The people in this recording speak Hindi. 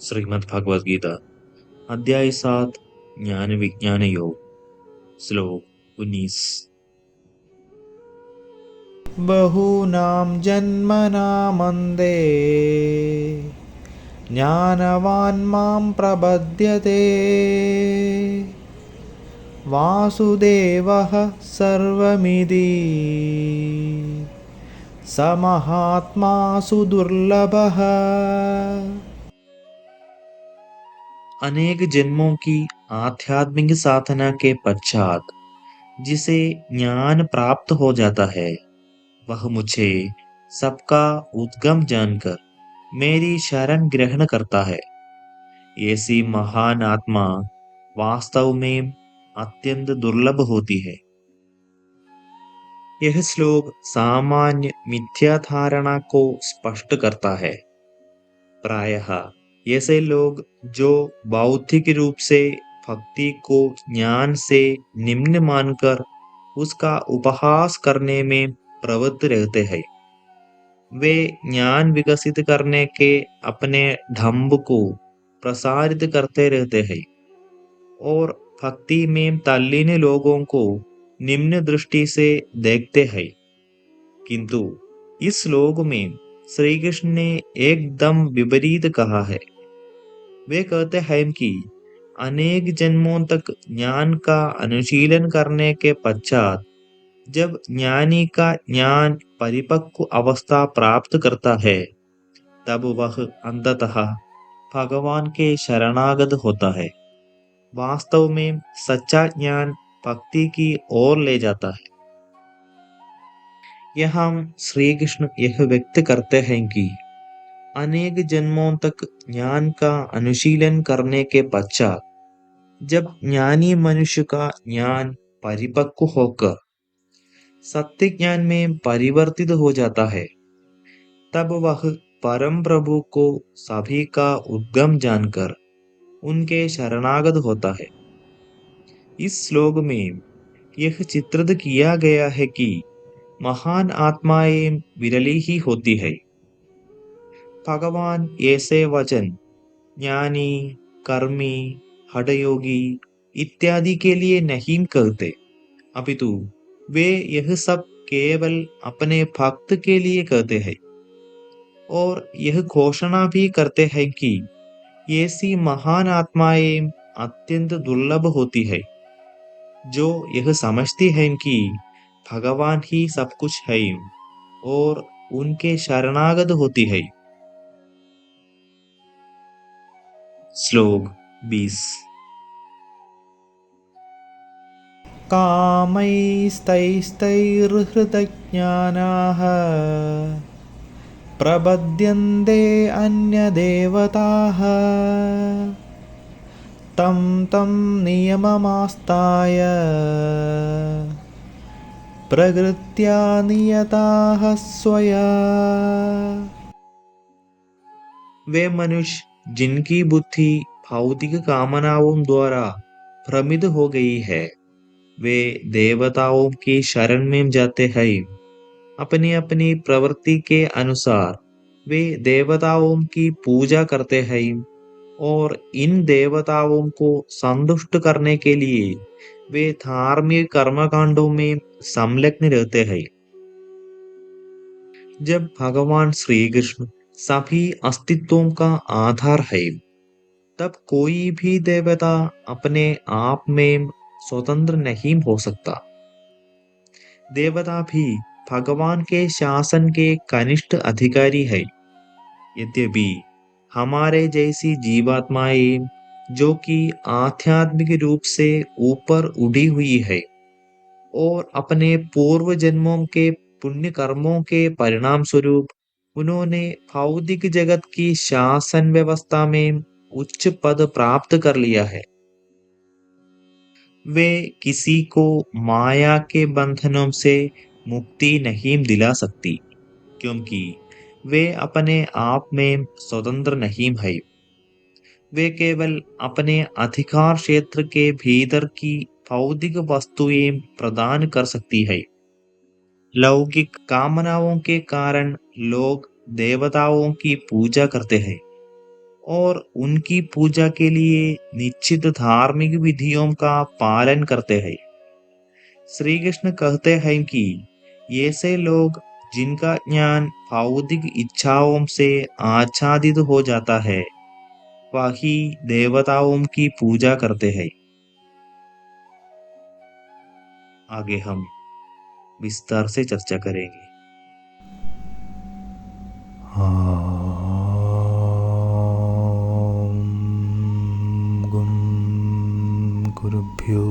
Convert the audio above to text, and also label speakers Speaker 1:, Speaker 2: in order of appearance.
Speaker 1: श्रीमद् भगवद गीता अध्याय 7 ज्ञान विज्ञान योग श्लोक 19।
Speaker 2: बहूनां जन्मनामन्दे ज्ञानवान् मां प्रपद्यते वासुदेवः सर्वमिति स महात्मा सुदुर्लभः।
Speaker 1: अनेक जन्मों की आध्यात्मिक साधना के पश्चात जिसे ज्ञान प्राप्त हो जाता है, वह मुझे सबका उद्गम जानकर मेरी शरण ग्रहण करता है। ऐसी महान आत्मा वास्तव में अत्यंत दुर्लभ होती है। यह श्लोक सामान्य मिथ्या धारणा को स्पष्ट करता है। प्रायः ऐसे लोग जो बौद्धिक रूप से भक्ति को ज्ञान से निम्न मानकर उसका उपहास करने में प्रवृत्त रहते हैं, वे ज्ञान विकसित करने के अपने ढंब को प्रसारित करते रहते हैं और भक्ति में तल्लीन लोगों को निम्न दृष्टि से देखते हैं। किंतु इस श्लोक में श्री कृष्ण ने एकदम विपरीत कहा है। वे कहते हैं कि अनेक जन्मों तक ज्ञान का अनुशीलन करने के पश्चात जब ज्ञानी का ज्ञान परिपक्व अवस्था प्राप्त करता है, तब वह अंततः भगवान के शरणागत होता है। वास्तव में सच्चा ज्ञान भक्ति की ओर ले जाता है। यहाँ श्री कृष्ण यह व्यक्त करते हैं कि अनेक जन्मों तक ज्ञान का अनुशीलन करने के पश्चात जब ज्ञानी मनुष्य का ज्ञान परिपक्व होकर सत्य ज्ञान में परिवर्तित हो जाता है, तब वह परम प्रभु को सभी का उद्गम जानकर उनके शरणागत होता है। इस श्लोक में यह चित्रित किया गया है कि महान आत्माएं विरली ही होती है। भगवान ऐसे वचन ज्ञानी, कर्मी, हठयोगी इत्यादि के लिए नहीं कहते, अपितु वे यह सब केवल अपने भक्त के लिए कहते हैं और यह घोषणा भी करते हैं कि ऐसी महान आत्माएं अत्यंत दुर्लभ होती है, जो यह समझती हैं कि भगवान ही सब कुछ है और उनके शरणागत होती है। श्लोक 20।
Speaker 2: कामैस्तैस्तैर्हृतज्ञानाः प्रपद्यन्ते अन्यदेवताः तं तं नियममास्ताय प्रकृत्या नियताः स्वया।
Speaker 1: वे मनुष्य जिनकी बुद्धि भौतिक कामनाओं द्वारा भ्रमित हो गई है, वे देवताओं की शरण में जाते हैं। अपनी अपनी प्रवृत्ति के अनुसार वे देवताओं की पूजा करते हैं और इन देवताओं को संतुष्ट करने के लिए वे धार्मिक कर्मकांडों में संलग्न रहते हैं। जब भगवान श्री कृष्ण सभी अस्तित्वों का आधार है, तब कोई भी देवता अपने आप में स्वतंत्र नहीं हो सकता। देवता भी भगवान के शासन के कनिष्ठ अधिकारी है। यद्यपि हमारे जैसी जीवात्माएं जो कि आध्यात्मिक रूप से ऊपर उठी हुई है और अपने पूर्व जन्मों के पुण्य कर्मों के परिणाम स्वरूप उन्होंने भौतिक जगत की शासन व्यवस्था में उच्च पद प्राप्त कर लिया है, वे किसी को माया के बंधनों से मुक्ति नहीं दिला सकती, क्योंकि वे अपने आप में स्वतंत्र नहीं है। वे केवल अपने अधिकार क्षेत्र के भीतर की भौतिक वस्तुएं प्रदान कर सकती है। लौकिक कामनाओं के कारण लोग देवताओं की पूजा करते हैं और उनकी पूजा के लिए निश्चित धार्मिक विधियों का पालन करते हैं। श्री कृष्ण कहते हैं कि ऐसे लोग जिनका ज्ञान भौतिक इच्छाओं से आच्छादित हो जाता है, वही देवताओं की पूजा करते हैं। आगे हम विस्तार से चर्चा करेंगे।
Speaker 2: ॐ गुं गुरुभ्यो